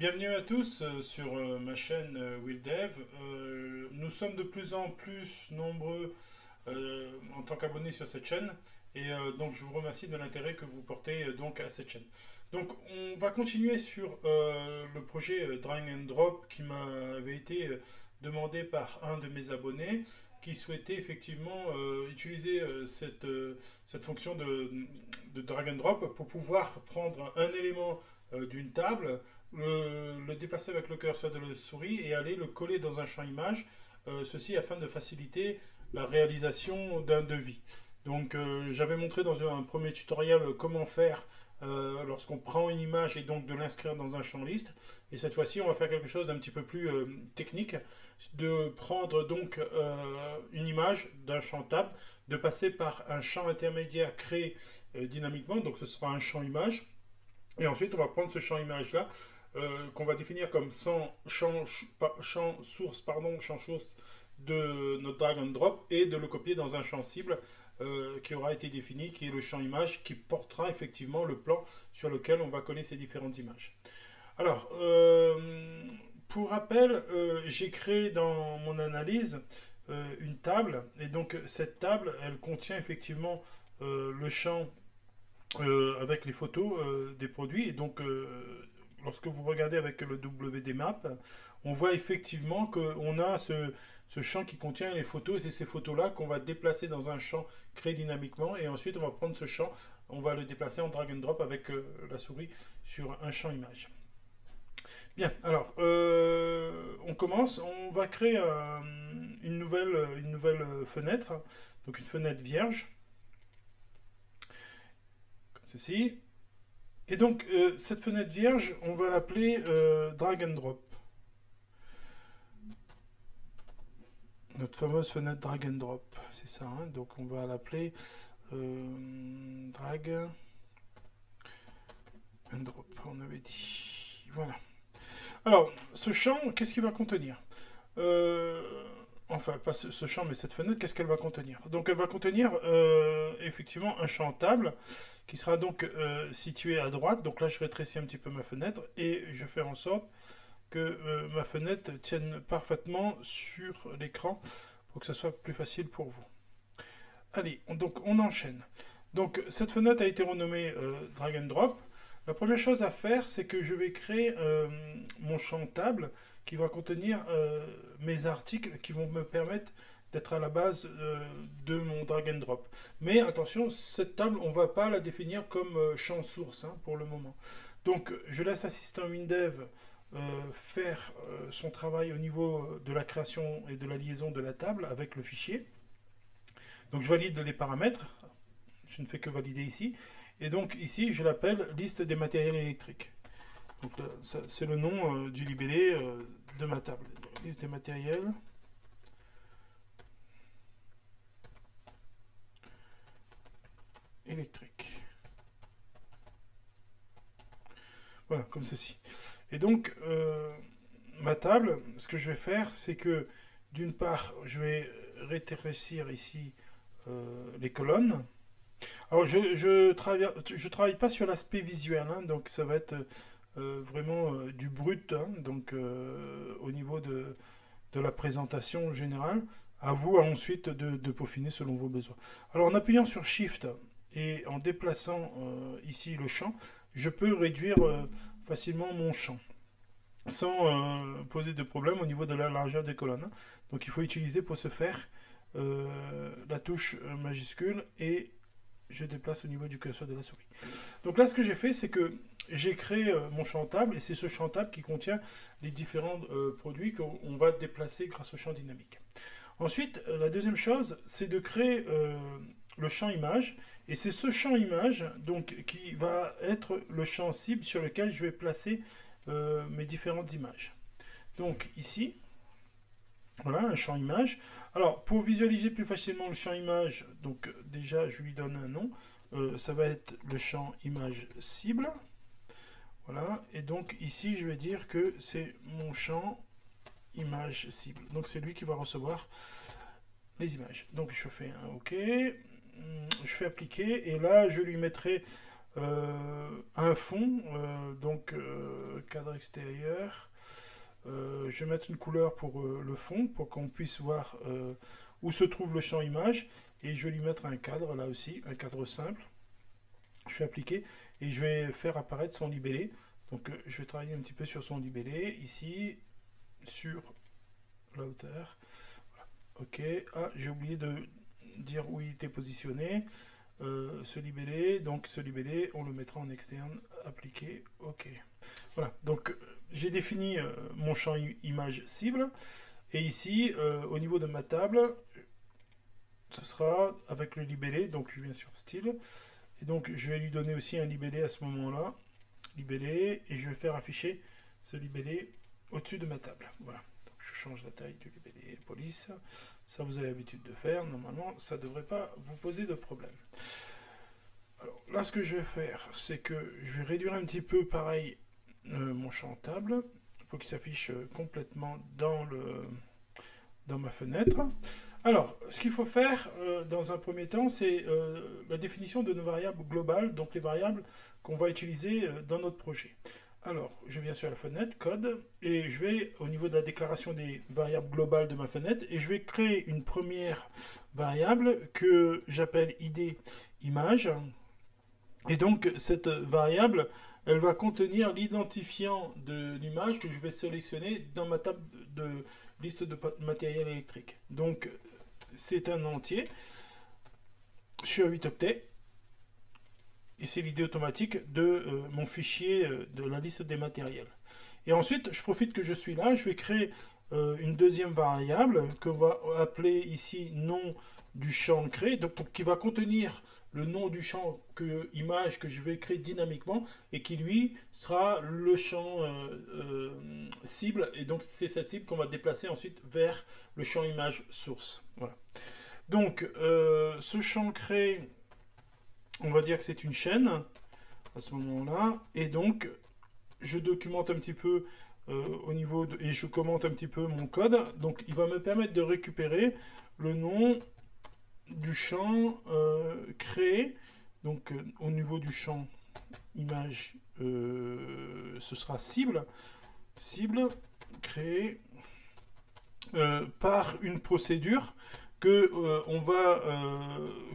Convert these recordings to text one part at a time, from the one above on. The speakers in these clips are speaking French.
Bienvenue à tous sur ma chaîne WillDev. Nous sommes de plus en plus nombreux en tant qu'abonnés sur cette chaîne et donc je vous remercie de l'intérêt que vous portez donc à cette chaîne. Donc on va continuer sur le projet Drag and Drop qui m'avait été demandé par un de mes abonnés qui souhaitait effectivement utiliser cette fonction de drag and drop pour pouvoir prendre un élément d'une table, le déplacer avec le curseur de la souris et aller le coller dans un champ image, ceci afin de faciliter la réalisation d'un devis. Donc j'avais montré dans un premier tutoriel comment faire lorsqu'on prend une image et donc de l'inscrire dans un champ liste. Et cette fois-ci, on va faire quelque chose d'un petit peu plus technique, de prendre donc une image d'un champ table, de passer par un champ intermédiaire créé dynamiquement, donc ce sera un champ image. Et ensuite, on va prendre ce champ image-là, qu'on va définir comme champ source de notre drag and drop, et de le copier dans un champ cible qui aura été défini, qui est le champ image, qui portera effectivement le plan sur lequel on va coller ces différentes images. Alors, pour rappel, j'ai créé dans mon analyse une table, et donc cette table, elle contient effectivement le champ avec les photos des produits. Et donc, lorsque vous regardez avec le WDMap, on voit effectivement qu'on a ce champ qui contient les photos. Et c'est ces photos-là qu'on va déplacer dans un champ créé dynamiquement. Et ensuite, on va prendre ce champ, on va le déplacer en drag and drop avec la souris sur un champ image. Bien, alors, on commence. On va créer une nouvelle fenêtre, donc une fenêtre vierge. Ceci. Et donc, cette fenêtre vierge, on va l'appeler drag and drop. Notre fameuse fenêtre drag and drop, c'est ça. Hein, donc, on va l'appeler drag and drop, on avait dit. Voilà. Alors, ce champ, qu'est-ce qu'il va contenir Enfin, pas ce champ, mais cette fenêtre, qu'est-ce qu'elle va contenir? Donc, elle va contenir effectivement un champ table qui sera donc situé à droite. Donc là, je rétrécis un petit peu ma fenêtre et je fais en sorte que ma fenêtre tienne parfaitement sur l'écran pour que ça soit plus facile pour vous. Allez, donc on enchaîne. Donc, cette fenêtre a été renommée Drag and Drop. La première chose à faire, c'est que je vais créer mon champ table qui va contenir mes articles qui vont me permettre d'être à la base de mon drag and drop. Mais attention, cette table, on ne va pas la définir comme champ source hein, pour le moment. Donc, je laisse l'assistant WinDev faire son travail au niveau de la création et de la liaison de la table avec le fichier. Donc, je valide les paramètres. Je ne fais que valider ici. Et donc, ici, je l'appelle liste des matériels électriques. Donc, c'est le nom du libellé de ma table. Liste des matériels électriques. Voilà, comme ceci. Et donc, ma table, ce que je vais faire, c'est que d'une part, je vais rétrécir ici les colonnes. Alors, je travaille pas sur l'aspect visuel, hein, donc ça va être vraiment du brut, hein, donc au niveau de la présentation générale. À vous ensuite de peaufiner selon vos besoins. Alors, en appuyant sur Shift et en déplaçant ici le champ, je peux réduire facilement mon champ sans poser de problème au niveau de la largeur des colonnes. Donc, il faut utiliser pour ce faire la touche majuscule et je déplace au niveau du curseur de la souris. Donc là, ce que j'ai fait, c'est que j'ai créé mon champ table, et c'est ce champ table qui contient les différents produits qu'on va déplacer grâce au champ dynamique. Ensuite, la deuxième chose, c'est de créer le champ image, et c'est ce champ image donc, qui va être le champ cible sur lequel je vais placer mes différentes images. Donc ici, voilà, un champ image. Alors, pour visualiser plus facilement le champ image, donc déjà, je lui donne un nom. Ça va être le champ image cible. Voilà, et donc ici, je vais dire que c'est mon champ image cible. Donc, c'est lui qui va recevoir les images. Donc, je fais un OK. Je fais appliquer, et là, je lui mettrai un fond, donc cadre extérieur. Je vais mettre une couleur pour le fond, pour qu'on puisse voir où se trouve le champ image. Et je vais lui mettre un cadre, là aussi, un cadre simple. Je vais appliquer et je vais faire apparaître son libellé. Donc je vais travailler un petit peu sur son libellé, ici, sur la hauteur. Voilà. Ok, ah, j'ai oublié de dire où il était positionné. Ce libellé, donc ce libellé, on le mettra en externe, appliqué, ok. Voilà, donc j'ai défini mon champ image cible, et ici, au niveau de ma table, ce sera avec le libellé, donc je viens sur style, et donc je vais lui donner aussi un libellé à ce moment-là, libellé, et je vais faire afficher ce libellé au-dessus de ma table, voilà. Donc je change la taille du libellé police, ça vous avez l'habitude de faire, normalement ça ne devrait pas vous poser de problème. Alors là, ce que je vais faire, c'est que je vais réduire un petit peu, pareil, mon champ table, pour qu'il s'affiche complètement dans ma fenêtre. Alors, ce qu'il faut faire dans un premier temps, c'est la définition de nos variables globales, donc les variables qu'on va utiliser dans notre projet. Alors, je viens sur la fenêtre, code, et je vais au niveau de la déclaration des variables globales de ma fenêtre, et je vais créer une première variable que j'appelle id image. Et donc, cette variable, elle va contenir l'identifiant de l'image que je vais sélectionner dans ma table de liste de matériel électrique. Donc, c'est un entier sur 8 octets. Et c'est l'idée automatique de mon fichier de la liste des matériels. Et ensuite, je profite que je suis là, je vais créer une deuxième variable qu'on va appeler ici nom du champ créé, donc qui va contenir le nom du champ image que je vais créer dynamiquement et qui lui sera le champ cible, et donc c'est cette cible qu'on va déplacer ensuite vers le champ image source. Voilà. Donc ce champ créé, on va dire que c'est une chaîne à ce moment-là, et donc je documente un petit peu au niveau et je commente un petit peu mon code. Donc il va me permettre de récupérer le nom du champ créé. Donc au niveau du champ image, ce sera cible créé par une procédure que on va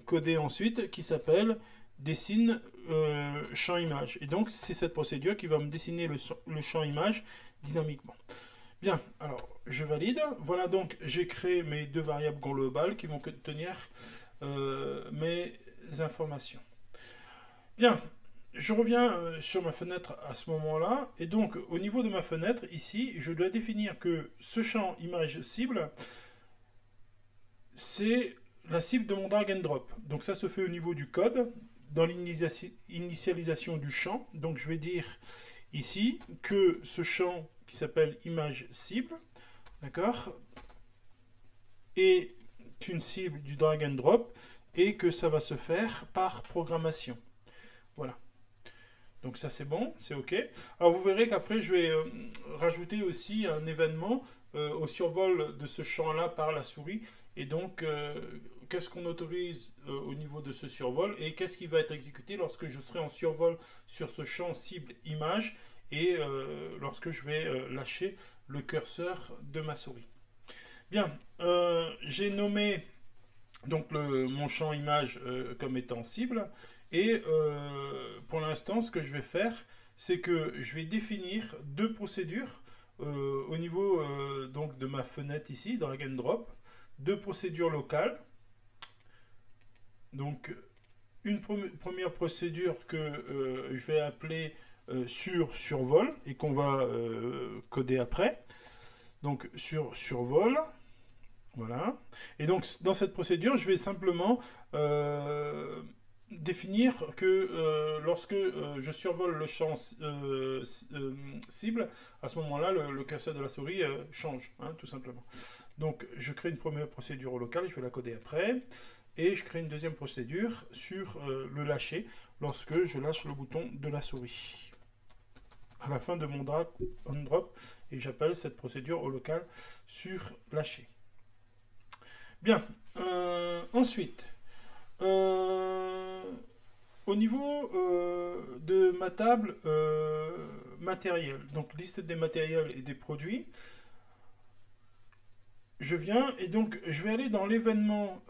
coder ensuite, qui s'appelle dessine champ image. Et donc c'est cette procédure qui va me dessiner le champ image dynamiquement. Bien, alors je valide. Voilà, donc j'ai créé mes deux variables globales qui vont contenir mes informations. Bien, je reviens sur ma fenêtre à ce moment-là. Et donc au niveau de ma fenêtre, ici, je dois définir que ce champ image cible, c'est la cible de mon drag and drop. Donc ça se fait au niveau du code, dans l'initialisation du champ. Donc je vais dire ici que ce champ qui s'appelle image cible, d'accord, est une cible du drag and drop et que ça va se faire par programmation. Voilà. Donc ça c'est bon, c'est OK. Alors vous verrez qu'après je vais rajouter aussi un événement au survol de ce champ-là par la souris. Et donc qu'est-ce qu'on autorise au niveau de ce survol et qu'est-ce qui va être exécuté lorsque je serai en survol sur ce champ cible image et lorsque je vais lâcher le curseur de ma souris. Bien, j'ai nommé donc mon champ image comme étant cible. Et pour l'instant, ce que je vais faire, c'est que je vais définir deux procédures au niveau donc de ma fenêtre ici, drag and drop, deux procédures locales. Donc une première procédure que je vais appeler survol et qu'on va coder après. Donc survol. Voilà. Et donc dans cette procédure, je vais simplement définir que lorsque je survole le champ cible, à ce moment-là, le curseur de la souris change, hein, tout simplement. Donc, je crée une première procédure au local, je vais la coder après, et je crée une deuxième procédure sur le lâcher, lorsque je lâche le bouton de la souris, à la fin de mon drag on drop, et j'appelle cette procédure au local sur lâcher. Bien, ensuite, au niveau de ma table matériels. Donc liste des matériels et des produits. Je viens et donc je vais aller dans l'événement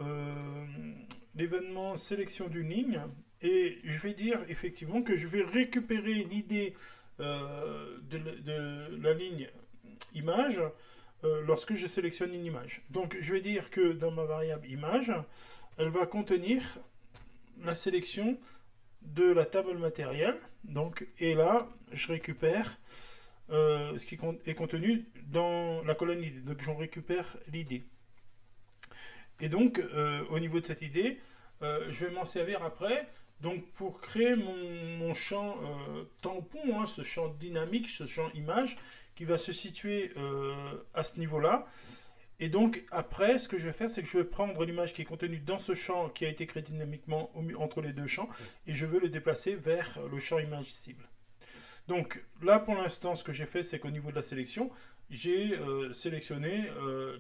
sélection d'une ligne et je vais dire effectivement que je vais récupérer l'idée de la ligne image lorsque je sélectionne une image. Donc je vais dire que dans ma variable image, elle va contenir la sélection de la table matérielle. Donc, et là, je récupère ce qui est contenu dans la colonne idée. Donc j'en récupère l'idée. Et donc, au niveau de cette idée, je vais m'en servir après. Donc pour créer mon champ tampon, ce champ dynamique, ce champ image, qui va se situer à ce niveau-là. Et donc après, ce que je vais faire, c'est que je vais prendre l'image qui est contenue dans ce champ qui a été créé dynamiquement entre les deux champs, et je veux le déplacer vers le champ image cible. Donc là, pour l'instant, ce que j'ai fait, c'est qu'au niveau de la sélection, j'ai sélectionné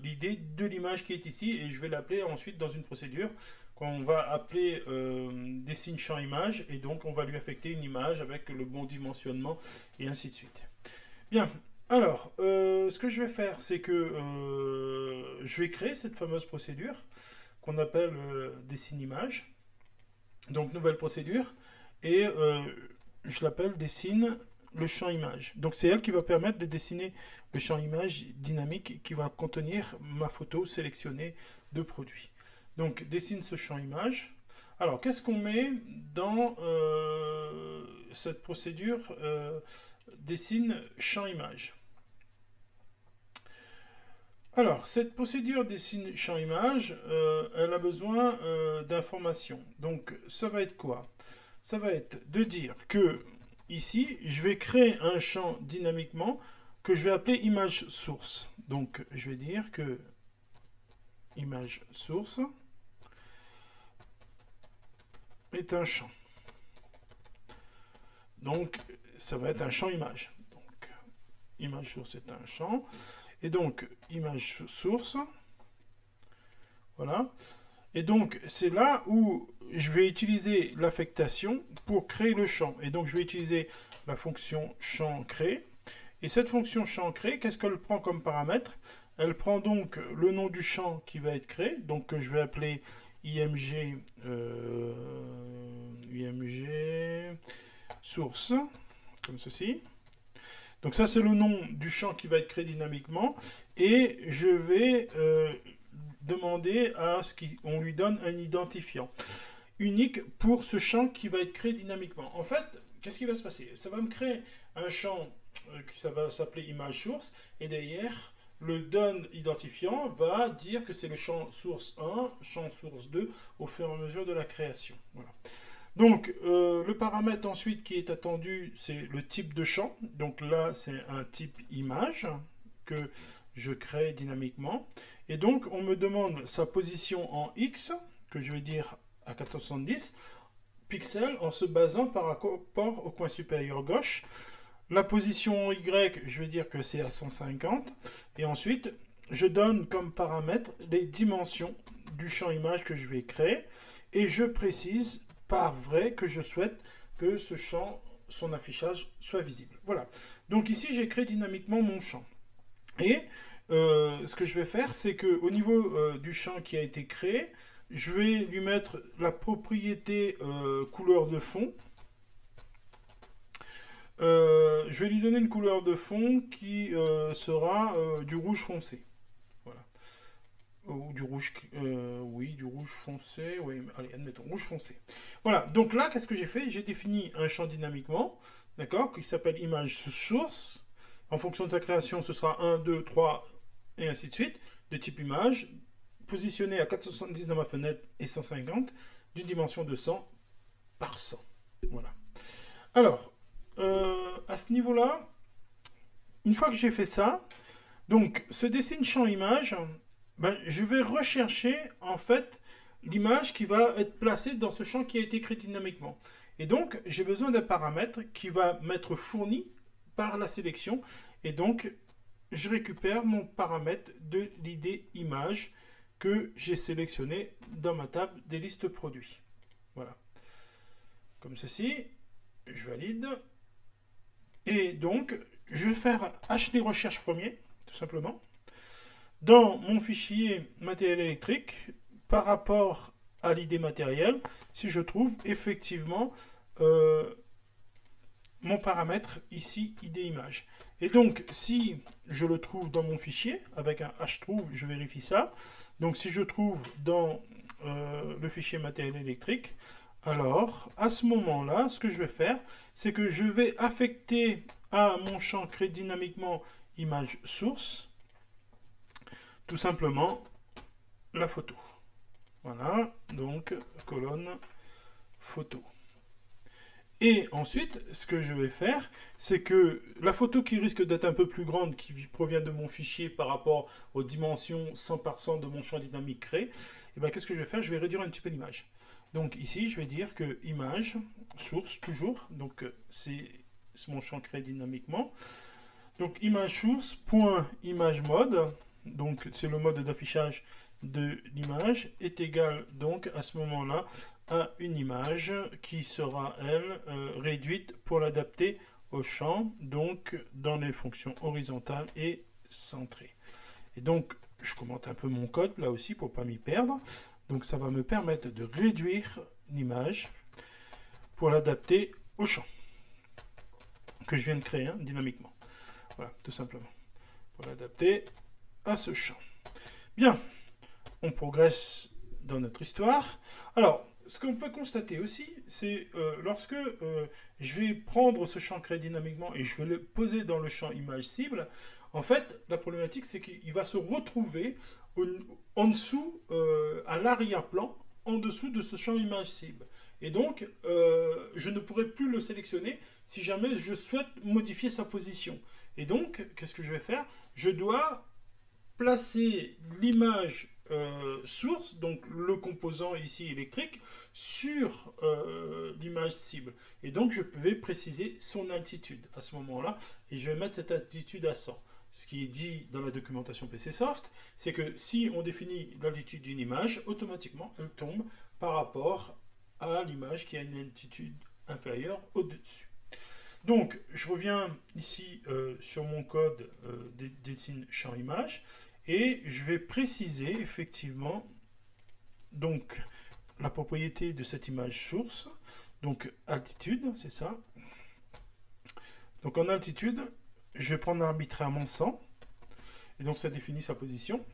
l'idée de l'image qui est ici, et je vais l'appeler ensuite dans une procédure qu'on va appeler dessine champ image, et donc on va lui affecter une image avec le bon dimensionnement, et ainsi de suite. Bien, alors, ce que je vais faire, c'est que je vais créer cette fameuse procédure qu'on appelle dessine image. Donc, nouvelle procédure, et je l'appelle dessine le champ image. Donc c'est elle qui va permettre de dessiner le champ image dynamique qui va contenir ma photo sélectionnée de produit. Donc dessine ce champ image. Alors qu'est-ce qu'on met dans cette procédure dessine champ image? Alors cette procédure dessine champ image, elle a besoin d'informations. Donc ça va être quoi? Ça va être de dire que ici, je vais créer un champ dynamiquement que je vais appeler image source. Donc, je vais dire que image source est un champ. Donc, ça va être un champ image. Donc, image source est un champ. Et donc, image source, voilà. Et donc, c'est là où je vais utiliser l'affectation pour créer le champ. Et donc, je vais utiliser la fonction champ créé. Et cette fonction champ créé, qu'est-ce qu'elle prend comme paramètre? Elle prend donc le nom du champ qui va être créé, donc que je vais appeler img source, comme ceci. Donc ça, c'est le nom du champ qui va être créé dynamiquement. Et je vais demander à ce qu'on lui donne un identifiant unique pour ce champ qui va être créé dynamiquement. En fait, qu'est-ce qui va se passer? Ça va me créer un champ qui ça va s'appeler image source, et derrière, le donne identifiant va dire que c'est le champ source 1, champ source 2, au fur et à mesure de la création. Voilà. Donc, le paramètre ensuite qui est attendu, c'est le type de champ. Donc là, c'est un type image que je crée dynamiquement. Et donc, on me demande sa position en X, que je vais dire à 470 pixels, en se basant par rapport au coin supérieur gauche. La position en Y, je vais dire que c'est à 150. Et ensuite, je donne comme paramètre les dimensions du champ image que je vais créer. Et je précise par vrai que je souhaite que ce champ, son affichage, soit visible. Voilà. Donc ici, j'ai créé dynamiquement mon champ. Et ce que je vais faire, c'est qu'au niveau du champ qui a été créé, je vais lui mettre la propriété couleur de fond. Je vais lui donner une couleur de fond qui sera du rouge foncé. Voilà. Ou du rouge, oui, du rouge foncé. Oui, allez, admettons, rouge foncé. Voilà. Donc là, qu'est-ce que j'ai fait? J'ai défini un champ dynamiquement, d'accord, qui s'appelle image source. En fonction de sa création, ce sera 1, 2, 3, et ainsi de suite, de type image, positionné à 470 dans ma fenêtre et 150, d'une dimension de 100 par 100. Voilà. Alors, à ce niveau-là, une fois que j'ai fait ça, donc ce dessine champ image, ben, je vais rechercher en fait l'image qui va être placée dans ce champ qui a été créé dynamiquement. Et donc, j'ai besoin d'un paramètre qui va m'être fourni par la sélection. Et donc, je récupère mon paramètre de l'idée image que j'ai sélectionné dans ma table des listes produits. Voilà. Comme ceci, je valide. Et donc, je vais faire HD recherche premier, tout simplement, dans mon fichier matériel électrique, par rapport à l'idée matérielle, si je trouve effectivement mon paramètre ici, ID image. Et donc, si je le trouve dans mon fichier, avec un htrouve, je vérifie ça. Donc, si je trouve dans le fichier matériel électrique, alors, à ce moment-là, ce que je vais faire, c'est que je vais affecter à mon champ créé dynamiquement image source, tout simplement, la photo. Voilà, donc, colonne, photo. Et ensuite, ce que je vais faire, c'est que la photo qui risque d'être un peu plus grande, qui provient de mon fichier par rapport aux dimensions 100 par 100 de mon champ dynamique créé, et bien qu'est-ce que je vais faire? Je vais réduire un petit peu l'image. Donc ici, je vais dire que image, source, toujours, donc c'est mon champ créé dynamiquement. Donc image source, point image mode, donc c'est le mode d'affichage de l'image, est égal donc à ce moment-là à une image qui sera, elle, réduite pour l'adapter au champ, donc dans les fonctions horizontales et centrées. Et donc, je commente un peu mon code, là aussi, pour ne pas m'y perdre. Donc, ça va me permettre de réduire l'image pour l'adapter au champ que je viens de créer, hein, dynamiquement. Voilà, tout simplement. Pour l'adapter à ce champ. Bien, on progresse dans notre histoire. Alors, ce qu'on peut constater aussi, c'est lorsque je vais prendre ce champ créé dynamiquement et je vais le poser dans le champ image cible, en fait, la problématique, c'est qu'il va se retrouver en dessous, à l'arrière-plan, en dessous de ce champ image cible. Et donc, je ne pourrai plus le sélectionner si jamais je souhaite modifier sa position. Et donc, qu'est-ce que je vais faire? Je dois placer l'image source, donc le composant ici électrique, sur l'image cible. Et donc je vais préciser son altitude à ce moment-là, et je vais mettre cette altitude à 100. Ce qui est dit dans la documentation PCsoft, c'est que si on définit l'altitude d'une image, automatiquement elle tombe par rapport à l'image qui a une altitude inférieure au-dessus. Donc je reviens ici sur mon code dessine champ image. Et je vais préciser effectivement donc la propriété de cette image source. Donc altitude, c'est ça. Donc en altitude, je vais prendre arbitrairement 100. Et donc ça définit sa position.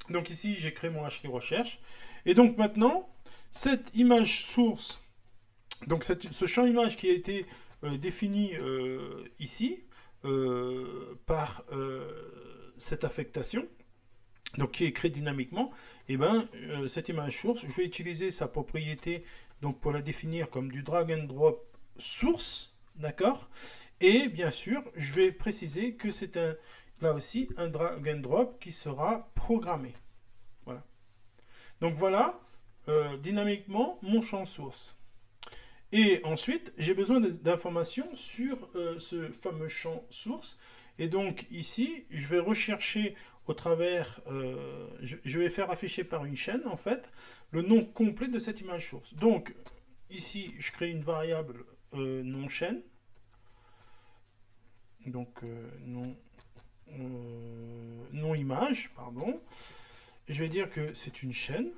Donc ici, j'ai créé mon HD recherche. Et donc maintenant, cette image source, donc ce champ image qui a été défini ici par cette affectation, donc qui est créée dynamiquement, et ben cette image source, je vais utiliser sa propriété donc pour la définir comme du drag and drop source, d'accord. Et bien sûr, je vais préciser que c'est là aussi un drag and drop qui sera programmé. Voilà. Donc voilà dynamiquement mon champ source. Et ensuite, j'ai besoin d'informations sur ce fameux champ source. Et donc ici, je vais rechercher au travers, je vais faire afficher par une chaîne en fait, le nom complet de cette image source. Donc ici, je crée une variable nom chaîne. Donc nom image, pardon. Je vais dire que c'est une chaîne.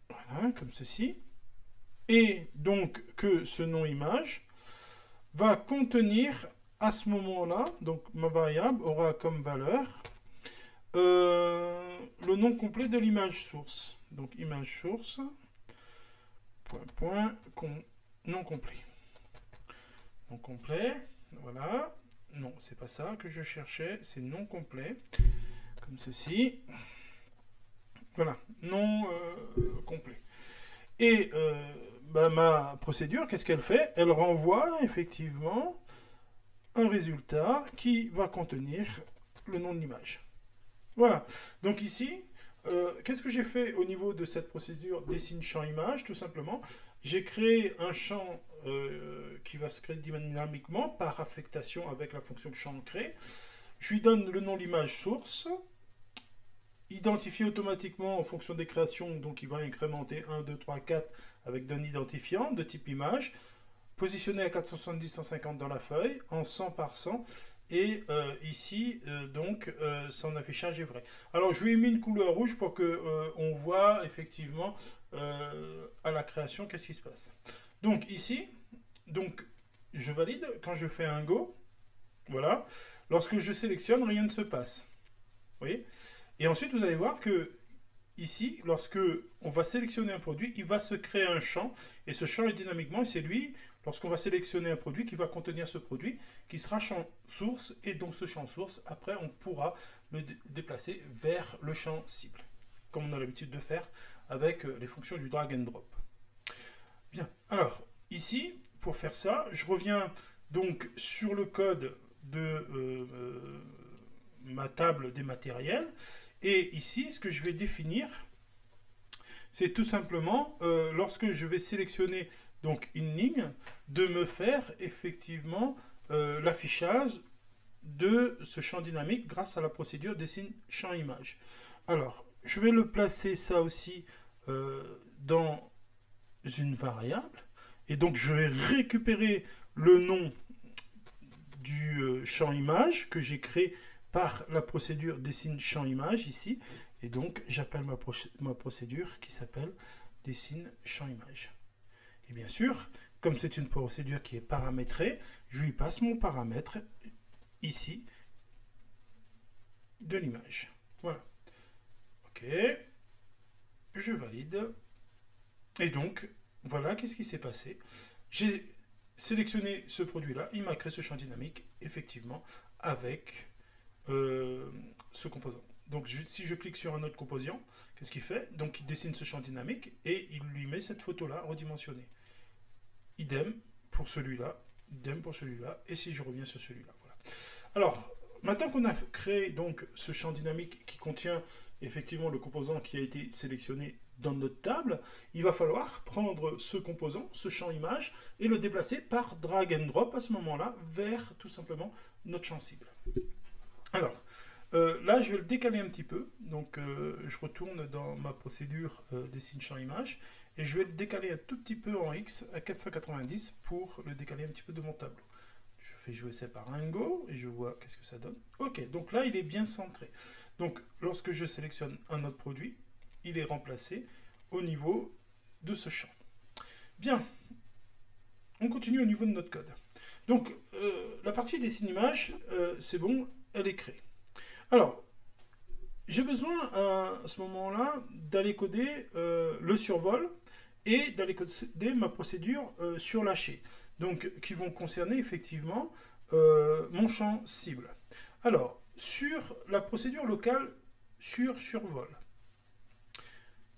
Voilà, comme ceci. Et donc que ce nom image va contenir à ce moment-là, donc ma variable aura comme valeur le nom complet de l'image source. Donc image source, nom complet. Nom complet, voilà. Non, c'est pas ça que je cherchais, c'est nom complet, comme ceci. Voilà, nom complet. Et ma procédure, qu'est-ce qu'elle fait? Elle renvoie effectivement un résultat qui va contenir le nom de l'image. Voilà. Donc ici, qu'est-ce que j'ai fait au niveau de cette procédure dessine champ image? Tout simplement, j'ai créé un champ qui va se créer dynamiquement par affectation avec la fonction de champ créé. Je lui donne le nom de l'image source, identifié automatiquement en fonction des créations, donc il va incrémenter 1, 2, 3, 4 avec d'un identifiant de type image, positionné à 470-150 dans la feuille, en 100 par 100. Et ici, donc, son affichage est vrai. Alors, je lui ai mis une couleur rouge pour que on voit effectivement à la création qu'est-ce qui se passe. Donc, ici, donc, je valide. Quand je fais un Go, voilà. Lorsque je sélectionne, rien ne se passe. Vous voyez? Et ensuite, vous allez voir que ici, lorsque on va sélectionner un produit, il va se créer un champ. Et ce champ est dynamiquement, et c'est lui, lorsqu'on va sélectionner un produit, qui va contenir ce produit, qui sera champ source. Et donc ce champ source, après, on pourra le déplacer vers le champ cible, comme on a l'habitude de faire avec les fonctions du drag and drop. Bien, alors, ici, pour faire ça, je reviens donc sur le code de ma table des matériels. Et ici, ce que je vais définir, c'est tout simplement, lorsque je vais sélectionner donc une ligne, de me faire effectivement l'affichage de ce champ dynamique grâce à la procédure dessine champ image. Alors, je vais le placer ça aussi dans une variable. Et donc, je vais récupérer le nom du champ image que j'ai créé par la procédure dessine champ image ici. Et donc, j'appelle ma procédure qui s'appelle dessine champ image. Et bien sûr, comme c'est une procédure qui est paramétrée, je lui passe mon paramètre ici de l'image. Voilà. OK. Je valide. Et donc, voilà qu'est-ce qui s'est passé. J'ai sélectionné ce produit-là. Il m'a créé ce champ dynamique, effectivement, avec ce composant. Donc, si je clique sur un autre composant, qu'est-ce qu'il fait? Donc, il dessine ce champ dynamique et il lui met cette photo-là redimensionnée. Idem pour celui-là, idem pour celui-là, et si je reviens sur celui-là. Voilà. Alors, maintenant qu'on a créé donc ce champ dynamique qui contient effectivement le composant qui a été sélectionné dans notre table, il va falloir prendre ce composant, ce champ image, et le déplacer par drag and drop à ce moment-là vers tout simplement notre champ cible. Alors, là, je vais le décaler un petit peu. Donc, je retourne dans ma procédure dessine champ image et je vais le décaler un tout petit peu en X à 490 pour le décaler un petit peu de mon tableau. Je fais jouer ça par un Go et je vois qu'est-ce que ça donne. Ok, donc là, il est bien centré. Donc, lorsque je sélectionne un autre produit, il est remplacé au niveau de ce champ. Bien, on continue au niveau de notre code. Donc, la partie dessine image, c'est bon, elle est créée. Alors, j'ai besoin à ce moment-là d'aller coder le survol et d'aller coder ma procédure sur lâcher. Donc, qui vont concerner effectivement mon champ cible. Alors, sur la procédure locale sur survol.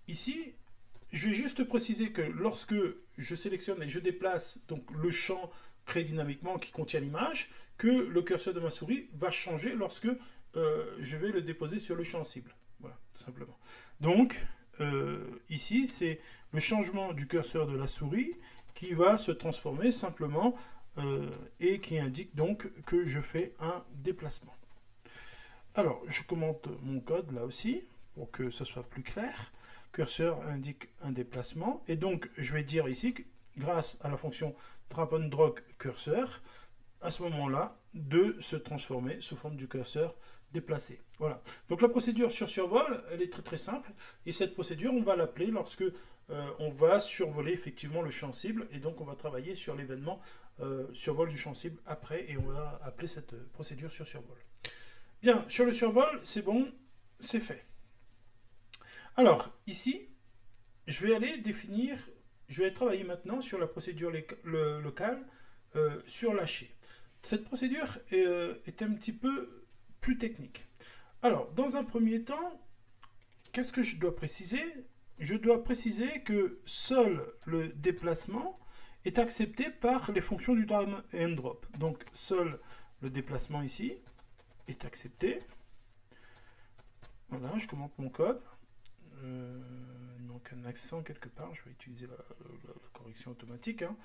Ici, je vais juste préciser que lorsque je sélectionne et je déplace donc le champ créé dynamiquement qui contient l'image, que le curseur de ma souris va changer lorsque je vais le déposer sur le champ cible. Voilà, tout simplement. Donc, ici, c'est le changement du curseur de la souris qui va se transformer simplement et qui indique donc que je fais un déplacement. Alors, je commente mon code là aussi pour que ce soit plus clair. Curseur indique un déplacement et donc je vais dire ici que grâce à la fonction drag and drop curseur, à ce moment-là, de se transformer sous forme du curseur déplacé. Voilà. Donc la procédure sur survol, elle est très très simple. Et cette procédure, on va l'appeler lorsque on va survoler effectivement le champ cible. Et donc on va travailler sur l'événement survol du champ cible après. Et on va appeler cette procédure sur survol. Bien, sur le survol, c'est bon, c'est fait. Alors, ici, je vais aller définir, je vais travailler maintenant sur la procédure locale sur lâcher. Cette procédure est un petit peu plus technique. Alors, dans un premier temps, qu'est-ce que je dois préciser? Je dois préciser que seul le déplacement est accepté par les fonctions du drag and drop. Donc, seul le déplacement ici est accepté. Voilà, je commente mon code. Il manque un accent quelque part, je vais utiliser la correction automatique. Hein.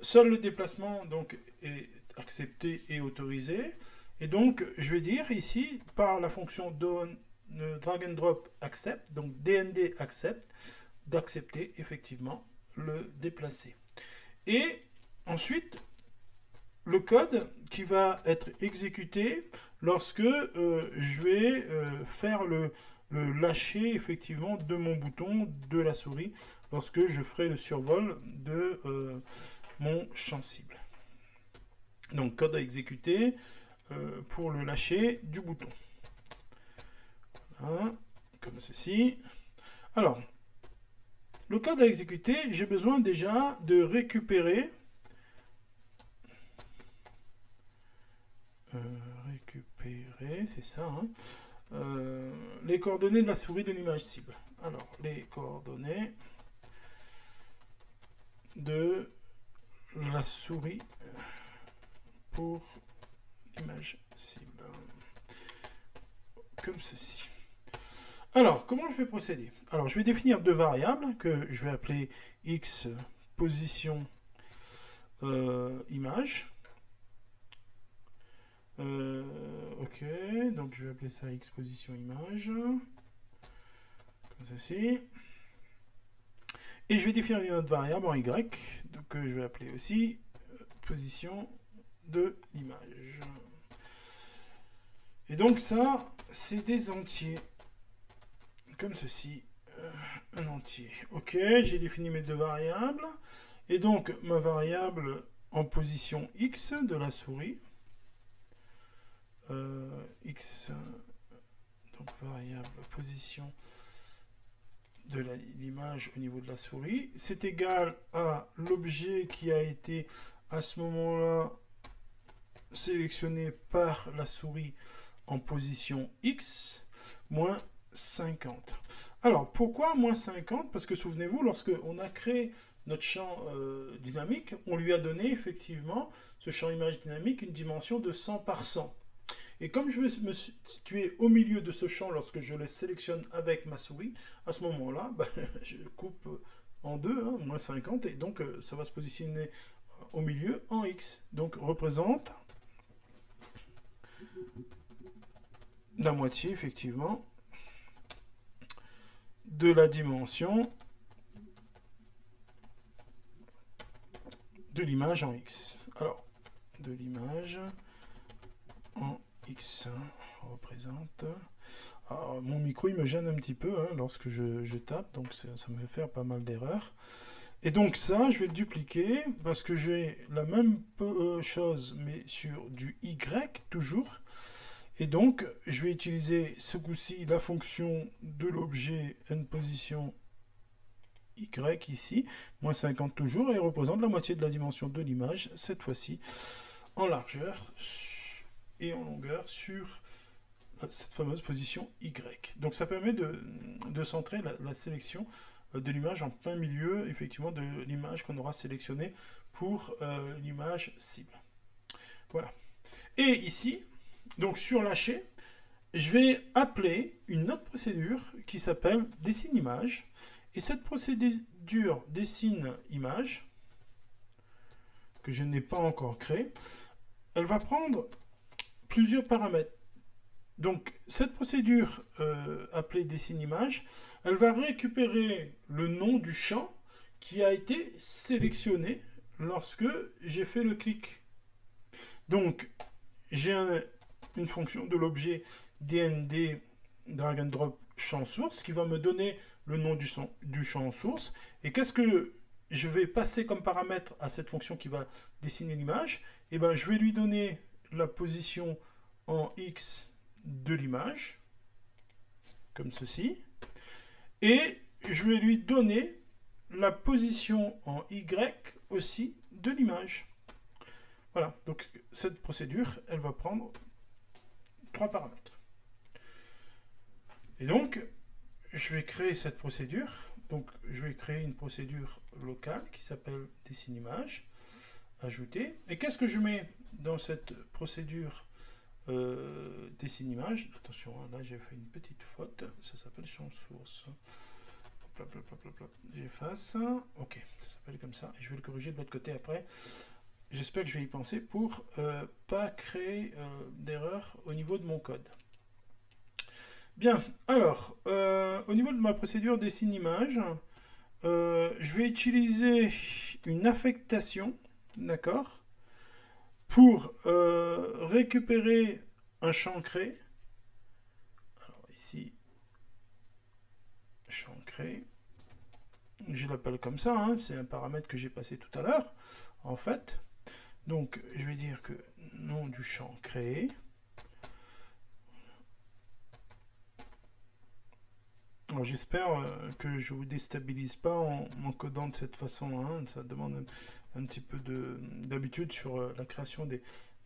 Seul le déplacement donc, est accepté et autorisé. Et donc, je vais dire ici, par la fonction drag and drop accept, donc DND accept, d'accepter effectivement le déplacer. Et ensuite le code qui va être exécuté lorsque je vais faire le lâcher effectivement de mon bouton de la souris lorsque je ferai le survol de mon champ cible. Donc code à exécuter pour le lâcher du bouton. Voilà, comme ceci. Alors, le code à exécuter, j'ai besoin déjà de récupérer c'est ça, hein, les coordonnées de la souris de l'image cible. Alors, les coordonnées de la souris pour l'image cible. Comme ceci. Alors, comment je vais procéder? Alors, je vais définir deux variables que je vais appeler x position image. Ok, donc je vais appeler ça x position image. Comme ceci. Et je vais définir une autre variable en y, donc je vais appeler aussi position de l'image. Et donc ça, c'est des entiers. Comme ceci, un entier. Ok, j'ai défini mes deux variables. Et donc, ma variable en position x de la souris. X, donc variable position de l'image au niveau de la souris. C'est égal à l'objet qui a été à ce moment-là sélectionné par la souris en position x, moins 50. Alors, pourquoi moins 50? Parce que souvenez-vous, lorsque on a créé notre champ dynamique, on lui a donné effectivement, ce champ image dynamique, une dimension de 100 par 100. Et comme je vais me situer au milieu de ce champ lorsque je le sélectionne avec ma souris, à ce moment-là, bah, je coupe en deux, hein, moins 50, et donc ça va se positionner au milieu en x. Donc, représente la moitié, effectivement, de la dimension de l'image en x. Alors, de l'image en x représente... Alors, mon micro, il me gêne un petit peu hein, lorsque je tape, donc ça me fait faire pas mal d'erreurs. Et donc ça, je vais le dupliquer parce que j'ai la même chose, mais sur du y toujours. Et donc, je vais utiliser ce coup-ci la fonction de l'objet nPosition y ici, moins 50 toujours, et représente la moitié de la dimension de l'image, cette fois-ci en largeur et en longueur sur cette fameuse position y. Donc ça permet de centrer la sélection de l'image en plein milieu, effectivement, de l'image qu'on aura sélectionnée pour l'image cible. Voilà. Et ici, donc sur lâcher, je vais appeler une autre procédure qui s'appelle dessine image. Et cette procédure dessine image, que je n'ai pas encore créée, elle va prendre plusieurs paramètres. Donc cette procédure appelée dessine image, elle va récupérer le nom du champ qui a été sélectionné lorsque j'ai fait le clic. Donc j'ai une fonction de l'objet DND drag and drop champ source qui va me donner le nom du champ source. Et qu'est-ce que je vais passer comme paramètre à cette fonction qui va dessiner l'image? Et ben, je vais lui donner la position en X de l'image, comme ceci. Et je vais lui donner la position en Y aussi de l'image. Voilà, donc cette procédure, elle va prendre 3 paramètres. Et donc, je vais créer cette procédure. Donc, je vais créer une procédure locale qui s'appelle dessine image, ajouter. Et qu'est-ce que je mets dans cette procédure dessine image? Attention, là j'ai fait une petite faute. Ça s'appelle champ source. J'efface. Ok, ça s'appelle comme ça. Et je vais le corriger de l'autre côté après. J'espère que je vais y penser pour pas créer d'erreur au niveau de mon code. Bien, alors, au niveau de ma procédure dessine image, je vais utiliser une affectation d'accord? Pour récupérer un champ créé, alors ici, champ créé, je l'appelle comme ça, hein, c'est un paramètre que j'ai passé tout à l'heure, en fait. Donc, je vais dire que nom du champ créé. Alors, j'espère que je ne vous déstabilise pas en codant de cette façon. Hein. Ça demande un petit peu d'habitude sur la création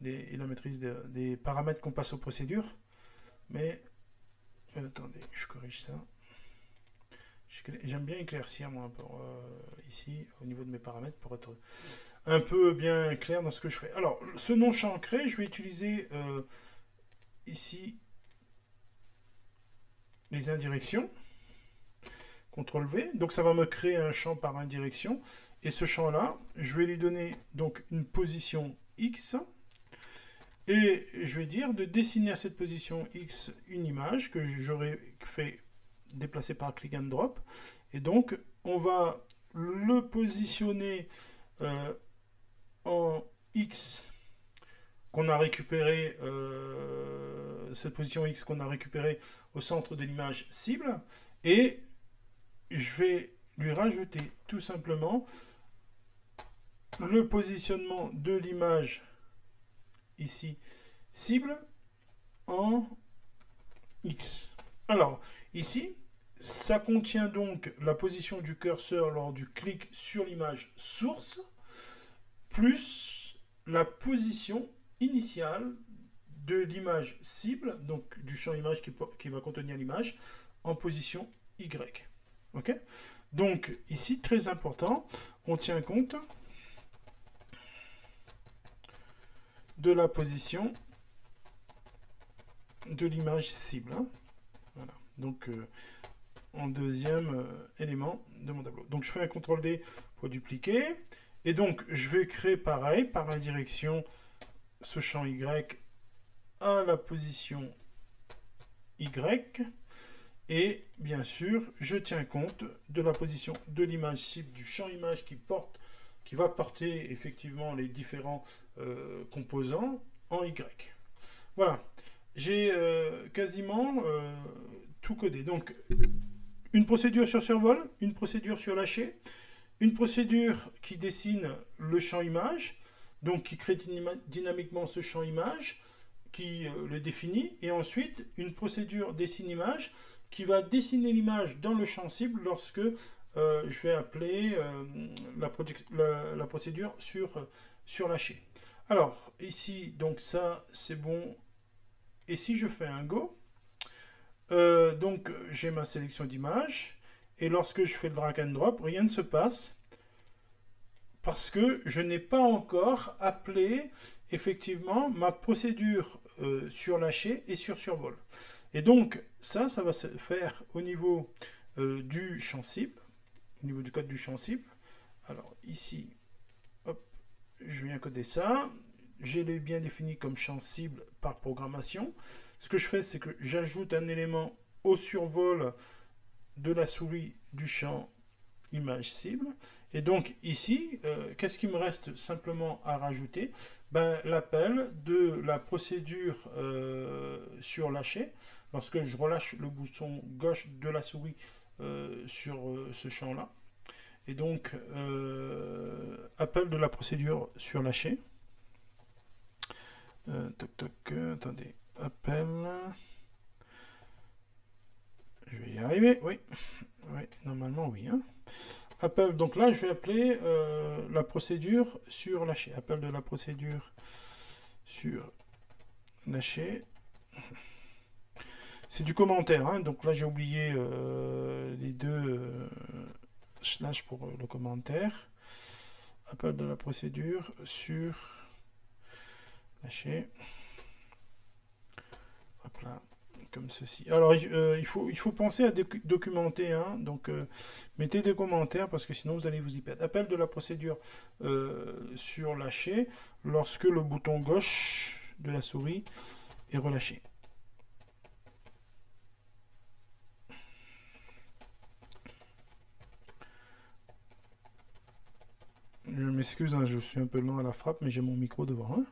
et la maîtrise des paramètres qu'on passe aux procédures. Mais, attendez, je corrige ça. J'aime bien éclaircir, moi, ici, au niveau de mes paramètres, pour être un peu bien clair dans ce que je fais. Alors, ce nom champ créé, je vais utiliser ici les indirections. CTRL V. Donc, ça va me créer un champ par indirection. Et ce champ-là, je vais lui donner donc une position X. Et je vais dire de dessiner à cette position X une image que j'aurais fait déplacer par click and drop. Et donc, on va le positionner en X qu'on a récupéré, cette position X qu'on a récupérée au centre de l'image cible. Et je vais lui rajouter tout simplement le positionnement de l'image ici cible en X. Alors, ici, ça contient donc la position du curseur lors du clic sur l'image source, plus la position initiale de l'image cible, donc du champ image qui va contenir l'image, en position Y. Ok? Donc, ici, très important, on tient compte de la position de l'image cible. Hein. Voilà. Donc, en deuxième élément de mon tableau. Donc, je fais un CTRL D pour dupliquer. Et donc, je vais créer pareil, par indirection, ce champ Y à la position Y. Et bien sûr, je tiens compte de la position de l'image cible, du champ image qui va porter effectivement les différents composants en Y. Voilà, j'ai quasiment tout codé. Donc, une procédure sur survol, une procédure sur lâcher, une procédure qui dessine le champ image, donc qui crée dynamiquement ce champ image, qui le définit, et ensuite une procédure dessine-image qui va dessiner l'image dans le champ cible lorsque je vais appeler la procédure sur lâcher. Alors, ici, donc ça, c'est bon. Et si je fais un Go, donc j'ai ma sélection d'image, et lorsque je fais le drag and drop, rien ne se passe, parce que je n'ai pas encore appelé effectivement ma procédure sur lâcher et sur survol. Et donc, ça va se faire au niveau du champ cible, au niveau du code du champ cible. Alors, ici, hop, je viens coder ça. J'ai bien défini comme champ cible par programmation. Ce que je fais, c'est que j'ajoute un élément au survol de la souris du champ image cible. Et donc, ici, qu'est-ce qu'il me reste simplement à rajouter? L'appel de la procédure sur lâcher. Lorsque je relâche le bouton gauche de la souris sur ce champ-là. Et donc, appel de la procédure sur lâcher. Toc toc, attendez. Appel. Je vais y arriver, oui. Oui, normalement, oui. Hein. Appel, donc là, je vais appeler la procédure sur lâcher. Appel de la procédure sur lâcher. C'est du commentaire, hein, donc là j'ai oublié les deux slash pour le commentaire. Appel de la procédure sur lâcher. Hop là, comme ceci. Alors il faut penser à documenter, hein, donc mettez des commentaires parce que sinon vous allez vous y perdre. Appel de la procédure sur lâcher lorsque le bouton gauche de la souris est relâché. Je m'excuse, hein, je suis un peu lent à la frappe, mais j'ai mon micro devant. Hein.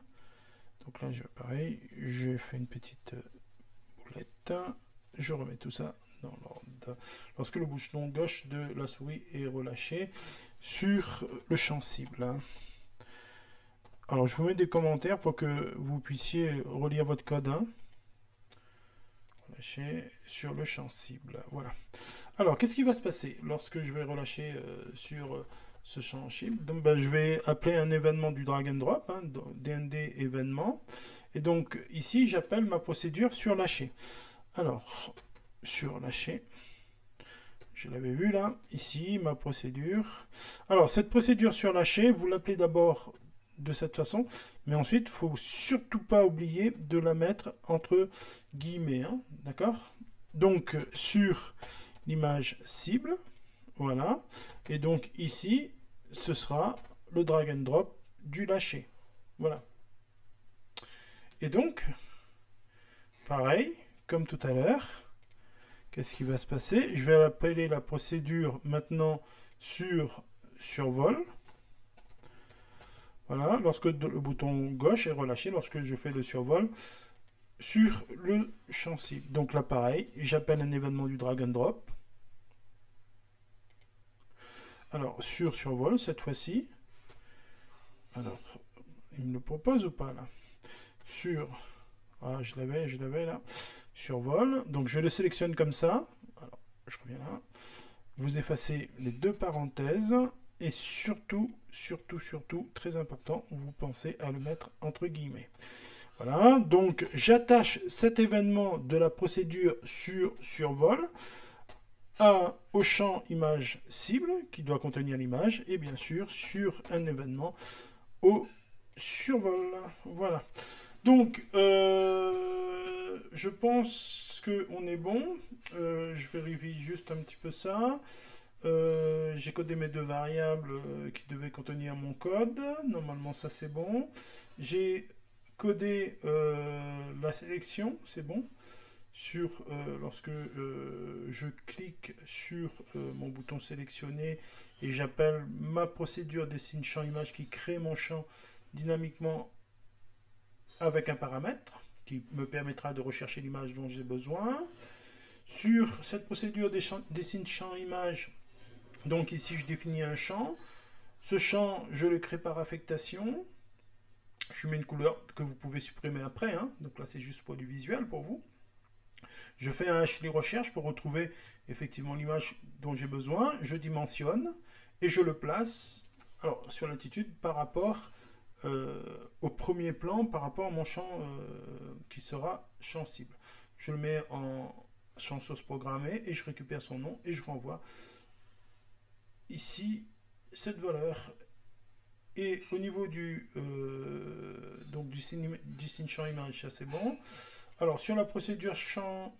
Donc là, pareil, je fais une petite boulette. Je remets tout ça dans l'ordre. Lorsque le bouton gauche de la souris est relâché sur le champ cible. Alors, je vous mets des commentaires pour que vous puissiez relire votre code. Hein. Relâcher sur le champ cible. Voilà. Alors, qu'est-ce qui va se passer lorsque je vais relâcher sur ce champ cible? Donc, ben, je vais appeler un événement du drag and drop, hein, DND événement. Et donc, ici, j'appelle ma procédure sur lâcher. Alors, sur lâcher. Je l'avais vu là, ici, ma procédure. Alors, cette procédure sur lâcher, vous l'appelez d'abord de cette façon, mais ensuite, il ne faut surtout pas oublier de la mettre entre guillemets, hein, d'accord? Donc, sur l'image cible, voilà, et donc ici, ce sera le drag and drop du lâcher, voilà. Et donc, pareil, comme tout à l'heure, qu'est-ce qui va se passer? Je vais appeler la procédure maintenant sur survol. Voilà, lorsque le bouton gauche est relâché, lorsque je fais le survol sur le champ cible. Donc là, pareil, j'appelle un événement du drag and drop. Alors, sur survol, cette fois-ci. Alors, il me le propose ou pas, là? Sur... Ah, je l'avais là. Survol. Donc, je le sélectionne comme ça. Alors, je reviens là. Vous effacez les deux parenthèses. Et surtout, très important, vous pensez à le mettre entre guillemets. Voilà, donc j'attache cet événement de la procédure sur survol au champ image cible qui doit contenir l'image et bien sûr sur un événement au survol. Voilà. Donc, je pense qu'on est bon. Je vérifie juste un petit peu ça. J'ai codé mes deux variables qui devaient contenir mon code. Normalement, ça c'est bon. J'ai codé la sélection, c'est bon. Lorsque je clique sur mon bouton sélectionner et j'appelle ma procédure dessine champ image qui crée mon champ dynamiquement avec un paramètre qui me permettra de rechercher l'image dont j'ai besoin. Sur cette procédure dessine champ image, donc ici je définis un champ. Ce champ, je le crée par affectation. Je mets une couleur que vous pouvez supprimer après. Hein. Donc là, c'est juste pour du visuel pour vous. Je fais un HLI recherche pour retrouver effectivement l'image dont j'ai besoin. Je dimensionne et je le place alors, sur l'attitude par rapport au premier plan, par rapport à mon champ qui sera champ cible. Je le mets en champ source programmé et je récupère son nom et je renvoie ici cette valeur. Et au niveau du dessine champ image, ça c'est bon. Alors sur la procédure sur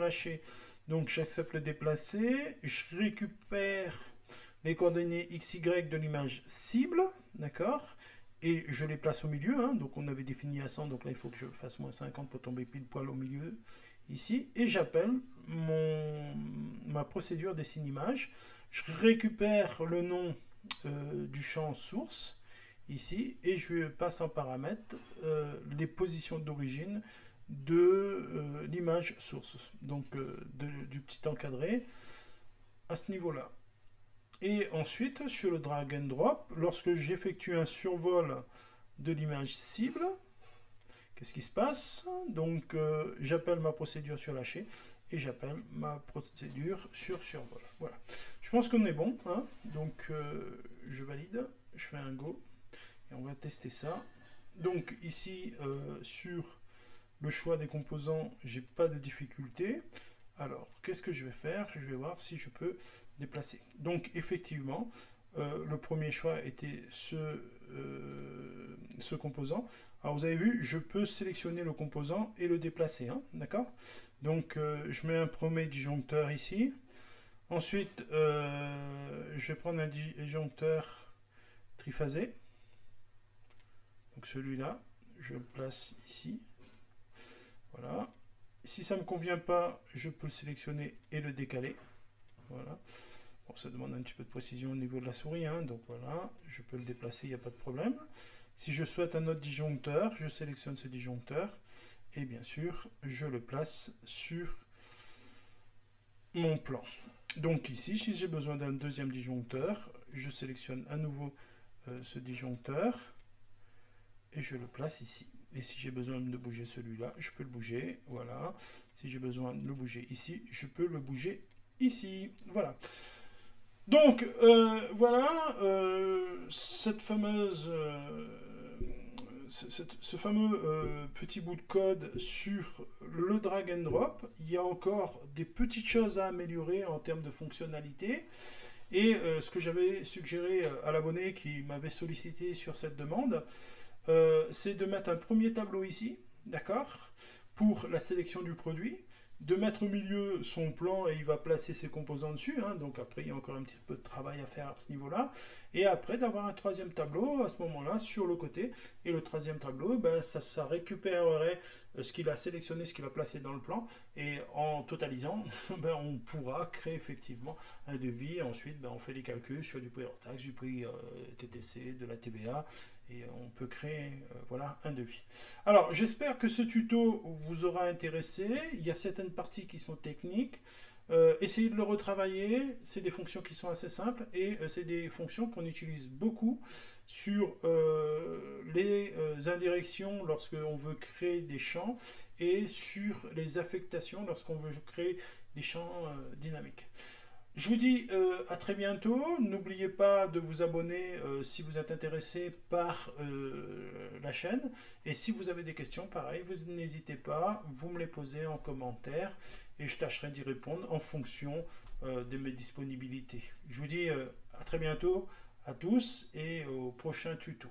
lâcher, donc j'accepte le déplacer, je récupère les coordonnées XY de l'image cible, d'accord, et je les place au milieu, hein, donc on avait défini à 100, donc là il faut que je fasse moins 50 pour tomber pile poil au milieu ici, et j'appelle ma procédure dessine image, je récupère le nom du champ source ici et je passe en paramètre les positions d'origine de l'image source, donc du petit encadré à ce niveau là. Et ensuite sur le drag and drop, lorsque j'effectue un survol de l'image cible, qu'est-ce qui se passe? Donc j'appelle ma procédure sur lâcher et j'appelle ma procédure sur survol. Voilà. Je pense qu'on est bon. Hein, donc je valide, je fais un go et on va tester ça. Donc ici sur le choix des composants, j'ai pas de difficulté. Alors qu'est-ce que je vais faire? Je vais voir si je peux déplacer. Donc effectivement, le premier choix était ce composant. Alors vous avez vu, je peux sélectionner le composant et le déplacer, hein, d'accord? Donc je mets un premier disjoncteur ici. Ensuite, je vais prendre un disjoncteur triphasé. Donc celui-là, je le place ici. Voilà. Si ça ne me convient pas, je peux le sélectionner et le décaler. Voilà. Bon, ça demande un petit peu de précision au niveau de la souris, hein, donc voilà, je peux le déplacer, il n'y a pas de problème. Si je souhaite un autre disjoncteur, je sélectionne ce disjoncteur et bien sûr, je le place sur mon plan. Donc ici, si j'ai besoin d'un deuxième disjoncteur, je sélectionne à nouveau ce disjoncteur et je le place ici. Et si j'ai besoin de bouger celui-là, je peux le bouger, voilà. Si j'ai besoin de le bouger ici, je peux le bouger ici, voilà. Donc, voilà, cette fameuse, ce fameux petit bout de code sur le drag and drop. Il y a encore des petites choses à améliorer en termes de fonctionnalité. Et ce que j'avais suggéré à l'abonné qui m'avait sollicité sur cette demande, c'est de mettre un premier tableau ici, d'accord, pour la sélection du produit, de mettre au milieu son plan et il va placer ses composants dessus, hein, donc après il y a encore un petit peu de travail à faire à ce niveau-là, et après d'avoir un troisième tableau à ce moment-là sur le côté, et le troisième tableau, ben, ça récupérerait ce qu'il a sélectionné, ce qu'il a placé dans le plan, et en totalisant, ben, on pourra créer effectivement un devis, et ensuite ben, on fait les calculs sur du prix hors taxe, du prix TTC, de la TVA, et on peut créer voilà, un devis. Alors, j'espère que ce tuto vous aura intéressé. Il y a certaines parties qui sont techniques. Essayez de le retravailler. C'est des fonctions qui sont assez simples et c'est des fonctions qu'on utilise beaucoup sur les indirections lorsqu'on veut créer des champs et sur les affectations lorsqu'on veut créer des champs dynamiques. Je vous dis à très bientôt. N'oubliez pas de vous abonner si vous êtes intéressé par la chaîne. Et si vous avez des questions, pareil, vous n'hésitez pas, vous me les posez en commentaire et je tâcherai d'y répondre en fonction de mes disponibilités. Je vous dis à très bientôt à tous et au prochain tuto.